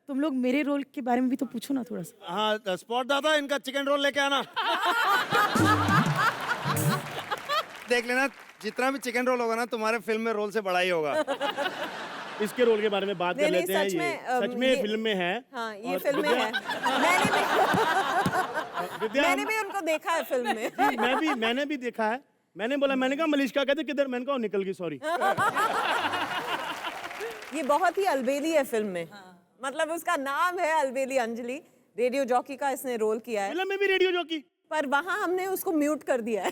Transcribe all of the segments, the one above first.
तुम लोग मेरे रोल के बारे में भी तो पूछो ना थोड़ा सा। हाँ स्पॉट दादा, इनका चिकन रोल लेके आना। देख लेना, जितना भी चिकन रोल होगा ना तुम्हारे फिल्म में रोल से बड़ा ही होगा। इसके रोल के बारे में बात कर लेते हैं। सच में फिल्म में है। हाँ, ये फिल्म में है। मैंने भी उनको देखा है फिल्म में। जी, मैंने भी देखा है। मैंने कहा मलिश्का कहते किधर, मैंने कहा निकल गई, सॉरी। ये बहुत ही अलबेली है फिल्म में। मतलब उसका नाम है अलबेली अंजलि। रेडियो जॉकी का इसने रोल किया है। फिल्म में भी रेडियो जॉकी, पर वहाँ हमने उसको म्यूट कर दिया है।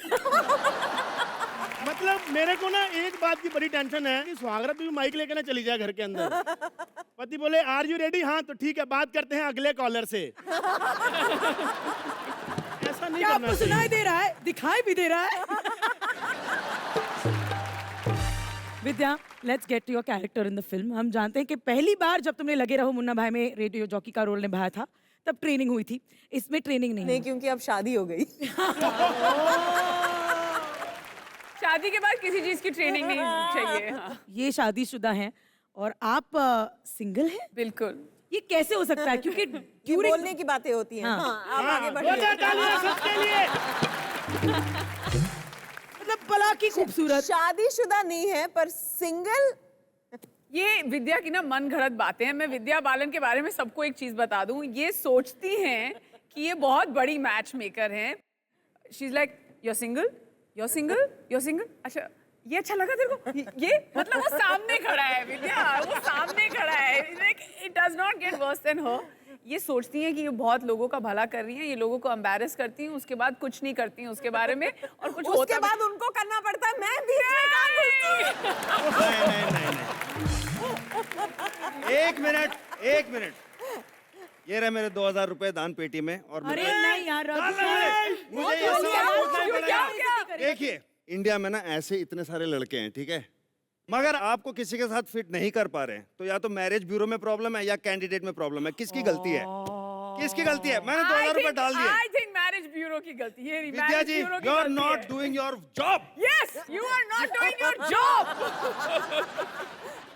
मतलब मेरे को ना एक बात की बड़ी टेंशन है कि सुहागरात भी माइक लेके ना चली जाए घर के अंदर। पति बोले आर यू रेडी, हाँ तो ठीक है, बात करते हैं अगले कॉलर से। ऐसा नहीं क्या करना आपको चाहिए। सुनाई दे रहा है, दिखाई भी दे रहा है। Vidya, let's get to your character in the film. हम जानते हैं कि पहली बार जब तुमने लगे रहो मुन्ना भाई में रेडियो जॉकी का रोल निभाया था, तब ट्रेनिंग हुई थी। इसमें ट्रेनिंग नहीं नहीं, हुई। क्योंकि अब शादी हो गई। शादी के बाद किसी चीज की ट्रेनिंग नहीं चाहिए। हाँ। ये शादीशुदा हैं और आप सिंगल हैं। बिल्कुल। ये कैसे हो सकता है? क्योंकि ये बोलने की बातें होती हैं। हाँ। हाँ, आप आगे बढ़िए। मतलब पला की खूबसूरत। शादीशुदा नहीं है पर सिंगल। ये विद्या की ना मन घड़त बातें हैं। मैं विद्या बालन के बारे में सबको एक चीज बता दूं, ये सोचती हैं कि ये बहुत बड़ी मैच मेकर हैं। She is like you're single, you're single, you're single। अच्छा, ये अच्छा लगा तेरे को? ये मतलब वो सामने खड़ा है विद्या, वो सामने खड़ा है। It does not get worse than her। ये सोचती हैं कि ये बहुत लोगों का भला कर रही हैं, ये लोगों को एम्बैरेस करती हैं, उसके बाद कुछ नहीं करती हैं उसके बारे में, और कुछ उसके होता बाद उनको करना पड़ता है। मैं बीच में कहाँ घुसती हूँ? एक मिनट। ये रहे मेरे 2000 रुपए दान पेटी में। और अरे नहीं यार, मुझे ये सब पूछना ही पड़ेगा। देखिए, इंडिया में ना ऐसे इतने सारे लड़के हैं, ठीक है, मगर आपको किसी के साथ फिट नहीं कर पा रहे हैं, तो या तो मैरिज ब्यूरो में प्रॉब्लम है या कैंडिडेट में प्रॉब्लम है। किसकी गलती है? किसकी गलती है? मैंने 2000 रुपए डाल दिए। I think मैरिज ब्यूरो की गलती है। विद्या जी, you are not doing your job। Yes, you are not doing your job।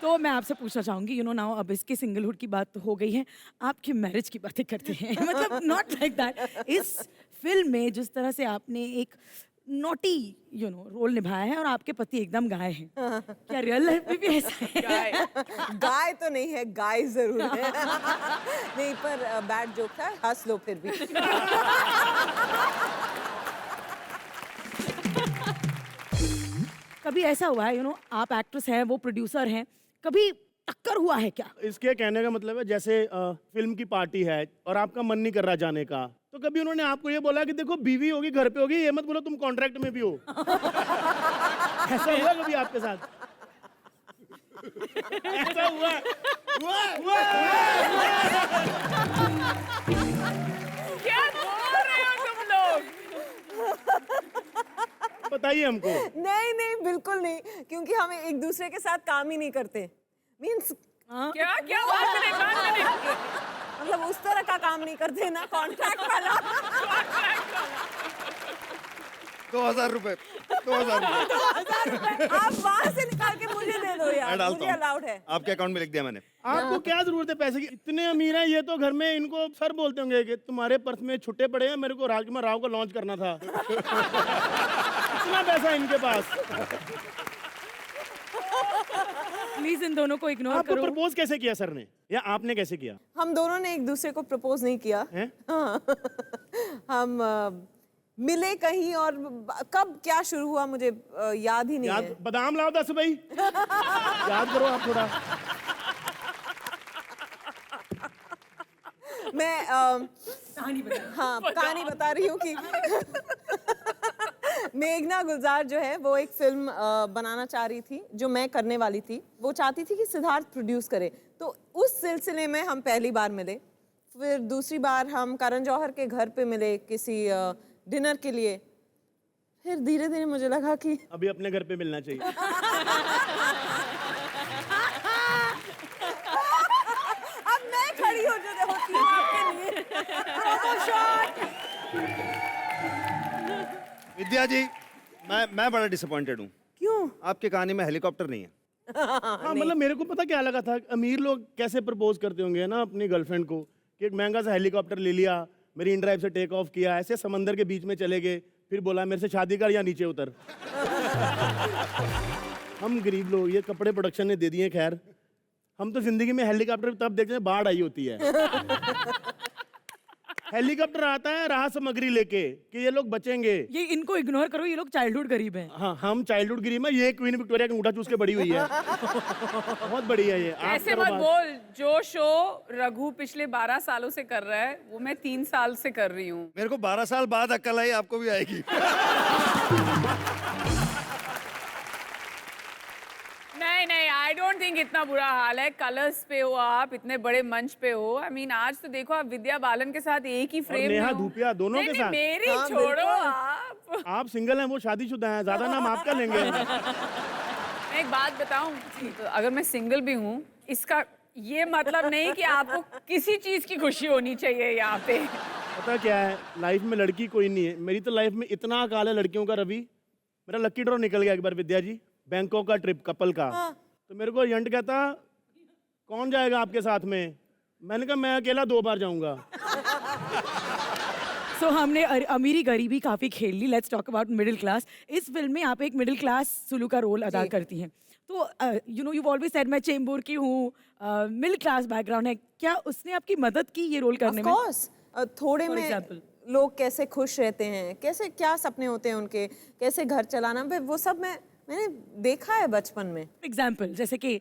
तो मैं आपसे पूछना चाहूंगी, यू नो नाउ अब इसके सिंगलहुड की बात तो हो गई है, आपकी मैरिज की बातें करते हैं। मतलब नॉट लाइक दैट। इस फिल्म में जिस तरह से आपने एक नॉटी रोल निभाया है और आपके पति एकदम गाय हैं, क्या रियल लाइफ में भी ऐसा है? गाय तो नहीं है, गाय जरूर है। नहीं, पर बैड जोक था, हंस लो फिर भी। कभी ऐसा हुआ है आप एक्ट्रेस हैं, वो प्रोड्यूसर हैं, कभी टक्कर हुआ है क्या? इसके कहने का मतलब है जैसे फिल्म की पार्टी है और आपका मन नहीं कर रहा जाने का, तो कभी उन्होंने आपको ये बोला कि देखो बीवी होगी घर पे होगी, ये मत बोलो तुम कॉन्ट्रैक्ट में भी हो। ऐसा हुआ कभी आपके साथ? ऐसा हुआ? क्या बोल रहे हो तुम लोग? बताइए हमको। नहीं, बिल्कुल नहीं, क्योंकि हम एक दूसरे के साथ काम ही नहीं करते। मीन्स क्या बात करें? मतलब उस तरह का काम नहीं करते ना, कॉन्ट्रैक्ट वाला। 2000 रुपए। आप वहां से निकाल के मुझे दे दो मैं यार, डालता मुझे हूँ। अलाउड है। आपके अकाउंट में लिख दिया मैंने। आपको क्या जरूरत है पैसे की? इतने अमीर हैं ये तो, घर में इनको सर बोलते होंगे कि तुम्हारे पर्स में छुट्टे पड़े हैं, मेरे को राजकुमार राव को लॉन्च करना था। इतना पैसा इनके पास। प्लीज इन दोनों को इग्नोर आपको करो। प्रपोज कैसे किया सर ने, या आपने कैसे किया? हम दोनों ने एक दूसरे को प्रपोज नहीं किया। हैं? हाँ। हम मिले कहीं और कब क्या शुरू हुआ मुझे याद ही नहीं है। बादाम लाओ 10 भाई। याद करो आप थोड़ा। मैं कहानी बता रही हूँ कि मेघना गुलजार जो है वो एक फिल्म बनाना चाह रही थी जो मैं करने वाली थी। वो चाहती थी कि सिद्धार्थ प्रोड्यूस करे, तो उस सिलसिले में हम पहली बार मिले। फिर दूसरी बार हम करण जौहर के घर पे मिले किसी डिनर के लिए। फिर धीरे धीरे मुझे लगा कि अभी अपने घर पे मिलना चाहिए। अब मैं खड़ी होती हूँ आपके लिए। विद्या जी, मैं बड़ा डिसअपॉइंटेड हूँ। क्यों? आपकी कहानी में हेलीकॉप्टर नहीं है। हाँ मतलब मेरे को पता क्या लगा था, अमीर लोग कैसे प्रपोज करते होंगे ना अपनी गर्लफ्रेंड को, कि एक महंगा सा हेलीकॉप्टर ले लिया, मेरीन ड्राइव से टेक ऑफ किया, ऐसे समंदर के बीच में चले गए, फिर बोला मेरे से शादी कर या नीचे उतर। हम गरीब लोग, ये कपड़े प्रोडक्शन ने दे दिए। खैर हम तो जिंदगी में हेलीकॉप्टर तब देखते हैं बाढ़ आई होती है। हेलीकॉप्टर आता है राहत सामग्री लेके कि ये लोग बचेंगे। ये इनको इग्नोर करो, ये लोग चाइल्डहुड गरीब हैं। हाँ हम चाइल्डहुड गरीब है, ये क्वीन विक्टोरिया का अंगूठा चूस के बड़ी हुई है। बहुत बड़ी है ये। आप ऐसे करो मत बात। बोल, जो शो रघु पिछले 12 सालों से कर रहा है वो मैं 3 साल से कर रही हूँ। मेरे को 12 साल बाद अक्ल आई, आपको भी आएगी। नहीं, आई डोंट थिंक इतना बुरा हाल है। कलर्स पे हो आप, इतने बड़े मंच पे हो। आई मीन आज तो देखो आप विद्या बालन के साथ एक ही फ्रेम में नेहा हो। धूपिया दोनों के साथ। मेरी हाँ, छोड़ो बिल्कुल। आप। सिंगल हैं, वो शादीशुदा हैं, ज्यादा नाम आपका लेंगे। मैं एक बात बताऊं, तो अगर मैं सिंगल भी हूँ, इसका ये मतलब नहीं कि आपको किसी चीज की खुशी होनी चाहिए यहाँ पे। पता क्या है, लाइफ में लड़की कोई नहीं है। मेरी तो लाइफ में इतना अकाल है लड़कियों का। रवि, मेरा लकी ड्रॉ निकल गया एक बार विद्या जी, बैंकॉक का ट्रिप कपल का। तो मेरे को एजेंट कहता कौन जाएगा आपके साथ में, मैंने कहा मैं अकेला 2 बार जाऊंगा। सो हमने अमीरी गरीबी काफी खेल ली। Let's talk about middle class. इस फिल्म में आप एक मिडिल क्लास सुलू का रोल अदा करती हैं। तो you know you always said मैं चेंबूर की हूँ, मिडिल क्लास बैकग्राउंड है। क्या उसने आपकी मदद की ये रोल करने Of में? course, थोड़े For में example? लोग कैसे खुश रहते हैं, कैसे क्या सपने होते हैं उनके, कैसे घर चलाना, वो सब मैंने देखा है बचपन में। एग्जाम्पल जैसे कि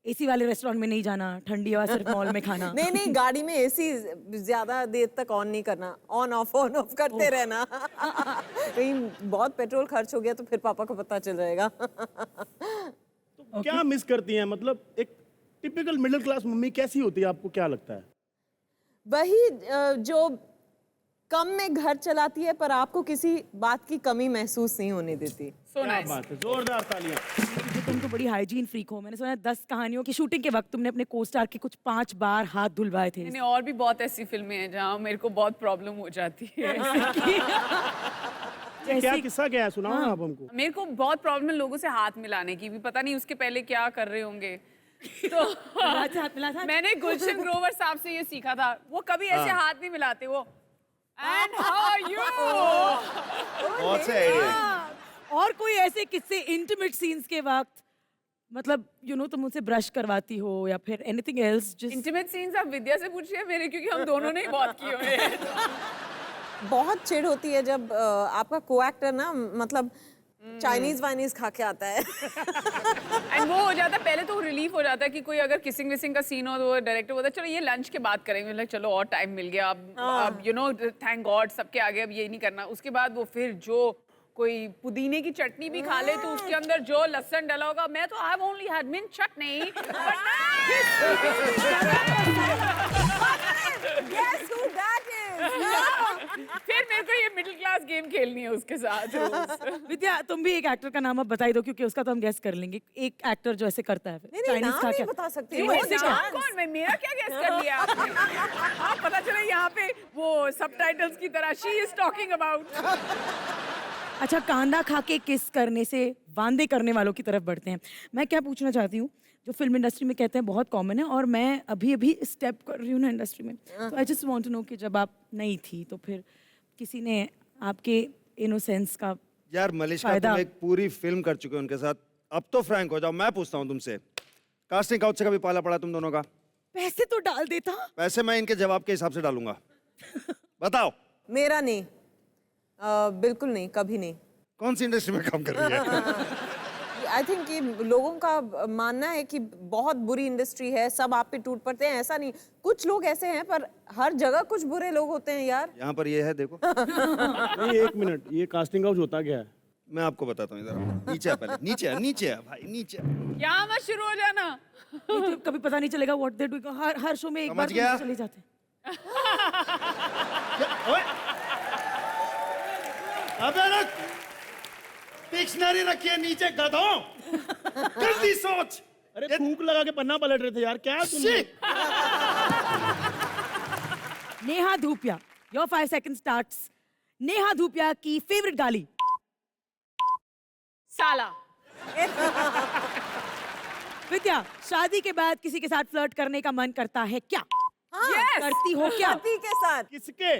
एसी वाले रेस्टोरेंट में नहीं जाना, ठंडी हवा सिर्फ मॉल में खाना। नहीं, गाड़ी में एसी ज्यादा देर तक ऑन नहीं करना, ऑन ऑफ करते रहना। कहीं बहुत पेट्रोल खर्च हो गया तो फिर पापा को पता चल जाएगा। तो क्या मिस करती हैं, मतलब एक टिपिकल मिडिल क्लास मम्मी कैसी होती है, आपको क्या लगता है? वही जो कम में घर चलाती है पर आपको किसी बात की कमी महसूस नहीं होने देती। So क्या nice. बात है, जोरदार तालियां। कि तुम तो बड़ी हाइजीन फ्रीक हो। मैंने सुना है 10 कहानियों की शूटिंग के वक्त तुमने अपने को स्टार के कुछ 5 बार हाथ धुलवाए थे। मैंने और भी बहुत ऐसी फिल्में हैं जहाँ मेरे को बहुत प्रॉब्लम हो जाती है। क्या किस्सा क्या है, सुनाओ ना आप हमको। मेरे को बहुत प्रॉब्लम है लोगों से हाथ मिलाने की भी, पता नहीं उसके पहले क्या कर रहे होंगे। तो हाथ मिला था। मैंने गुलशन ग्रोवर साहब से ये सीखा था, वो कभी ऐसे हाथ नहीं मिलाते। वो एंड हाउ आर यू। बहुत से आइडिया। और कोई ऐसे किस्से इंटीमेट सीन्स के वक्त, मतलब यू नो तुम मुझसे ब्रश करवाती हो या फिर एनीथिंग एल्स? इंटीमेट सीन्स आप विद्या से पूछिए मेरे, क्योंकि हम दोनों ने ही बहुत किए हुए हैं। बहुत चिढ़ होती है जब आपका को एक्टर ना मतलब चाइनीज वाइनीज खा के आता है। एंड वो हो जाता है, पहले तो रिलीफ हो जाता है कि कोई अगर किसिंग विसिंग का सीन हो तो डायरेक्टर बोलता है चलो ये लंच के बाद करेंगे, लाइक चलो और टाइम मिल गया, अब यू नो थैंक गॉड सबके आगे अब ये नहीं करना। उसके बाद वो फिर जो कोई पुदीने की चटनी भी खा ले तो उसके अंदर जो लहसुन डला होगा, मैं तो I have only had mint chutney. Guess who that is? फिर मेरे को ये मिडिल क्लास गेम खेलनी है उसके साथ रोज। विद्या तुम भी एक एक्टर का नाम अब बताई दो, क्योंकि उसका तो हम गेस कर लेंगे। एक एक्टर जो ऐसे करता है नहीं, चाइनीज नाम खा नहीं के। बता सकती। क्यों, वो ऐसे dance। कौन? मैं मेरा क्या गेस कर लिया आपने? आप पता चला यहाँ पे वो सबटाइटल्स की तरह शी इज टॉकिंग अबाउट। अच्छा, कांदा खा के किस करने से वांदे करने वालों की तरफ बढ़ते हैं। मैं क्या पूछना चाहती हूँ, जो फिल्म इंडस्ट्री में कहते हैं बहुत कॉमन है, और मैं अभी अभी स्टेप कर रही हूँ ना इंडस्ट्री में, तो I just want to know कि जब आप नहीं थी तो फिर किसी ने आपके इनोसेंस का यार मलिश्का, फायदा- तुम एक पूरी फिल्म कर चुके हो उनके साथ, अब तो फ्रैंक हो जाओ। मैं पूछता हूँ तुमसे, कास्टिंग काउच से कभी पाला पड़ा तुम दोनों का? पैसे तो डाल देता। पैसे मैं इनके जवाब के हिसाब से डालूंगा। बताओ। मेरा नहीं, बिल्कुल नहीं, कभी नहीं। कौन सी इंडस्ट्री में काम कर रही है? आई थिंक कि लोगों का मानना है कि बहुत बुरी इंडस्ट्री है, सब आप पे टूट पड़ते हैं। ऐसा नहीं, कुछ लोग ऐसे हैं पर हर जगह कुछ बुरे लोग होते हैं यार। यहाँ पर ये है, देखो। नहीं, 1 मिनट, ये कास्टिंग हाउस होता क्या है? मैं आपको बताता हूँ, इधर नीचे आ पहले, नीचे आ, नीचे आ भाई, नीचे आ। यहाँ मत शुरू हो जाना। तो कभी पता नहीं चलेगा what they do. Her show में एक समझ बार तो गया? चले जाते हैं। अबे रुक, डिक्शनरी रखिए नीचे गधों। जल्दी सोच। अरे थूक लगा के पन्ना पलट रहे थे यार, क्या तुम? Shit! Neha Dhupia, your 5 seconds starts। Neha Dhupia की फेवरेट गाली? साला। विद्या, शादी के बाद किसी के साथ फ्लर्ट करने का मन करता है क्या? हाँ, Yes! करती हो क्या? पति के साथ। किसके?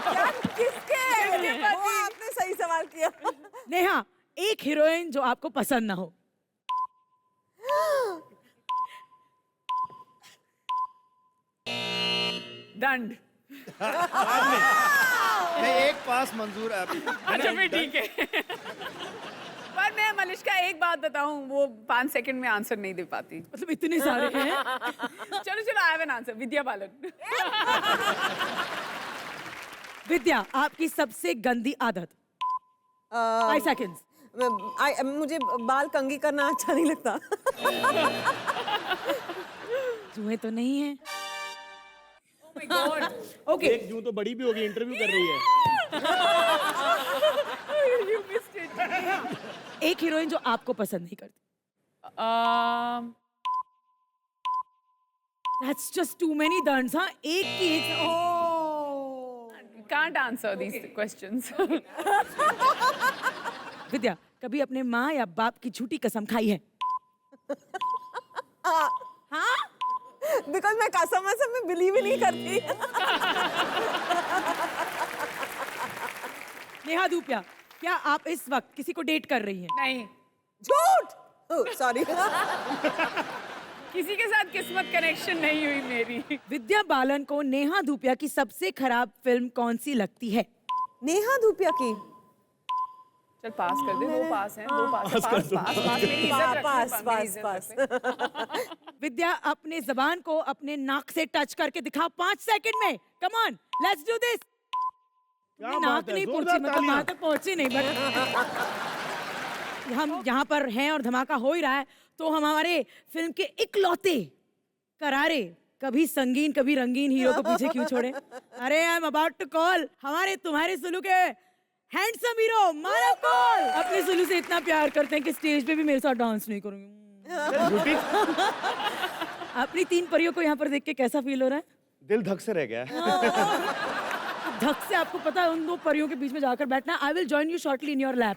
क्या किसके? वो आपने सही सवाल किया। नेहा, एक हीरोइन जो आपको पसंद ना हो। दंड। नहीं, एक पास मंजूर है अभी। अच्छा फिर ठीक है। पर मैं मलिश्का एक बात बताऊं, वो 5 सेकंड में आंसर नहीं दे पाती। मतलब इतने सारे हैं। चलो चलो, I have an answer, Vidya Balan. विद्या, आपकी सबसे गंदी आदत। 5 सेकंड्स। मुझे बाल कंघी करना अच्छा नहीं लगता। जुए तो नहीं है। Oh my God. ओके, एक जूं तो बड़ी भी होगी, इंटरव्यू कर रही है। You missed it. एक हीरोइन जो आपको पसंद नहीं करती। That's just too many dons, हाँ? एक की एक। ओह। Can't answer these questions. विद्या, कभी अपने माँ या बाप की झूठी कसम खाई है? हाँ? बिकॉज मैं कसम में बिलीव ही नहीं करती। नेहा धूपिया, क्या आप इस वक्त किसी को डेट कर रही हैं? नहीं, झूठ। सॉरी। किसी के साथ किस्मत कनेक्शन नहीं हुई मेरी। विद्या बालन को नेहा धूपिया की सबसे खराब फिल्म कौन सी लगती है? नेहा धूपिया की। चल पास कर दे, 2 पास हैं, 2 पास, पास, पास, पास, मेरी इज्जत रख, पास, मेरी पास, इज्जत पास। रख। विद्या, अपने जबान को अपने नाक से टच करके दिखाओ 5 सेकंड में। Come on, let's do this. क्या नाक बात है, नहीं जोरदार पहुंची, मतलब तालियां। वहां तक पहुंची नहीं, बट हम यहाँ पर हैं और धमाका हो ही रहा है, तो हमारे फिल्म के इकलौते करारे, कभी संगीन कभी रंगीन हीरो को पीछे क्यों छोड़े? अरे I am about to call हमारे तुम्हारे सुलू के हैंडसम हीरो मानव कौल। अपने सुलू से इतना प्यार करते हैं कि स्टेज पे भी मेरे साथ डांस नहीं करूंगी। झूठी। अपनी 3 परियों को यहाँ पर देख के कैसा फील हो रहा है? दिल धक से रह गया। धक से आपको पता है उन 2 परियों के बीच में जाकर बैठना। I will join you shortly in your lab.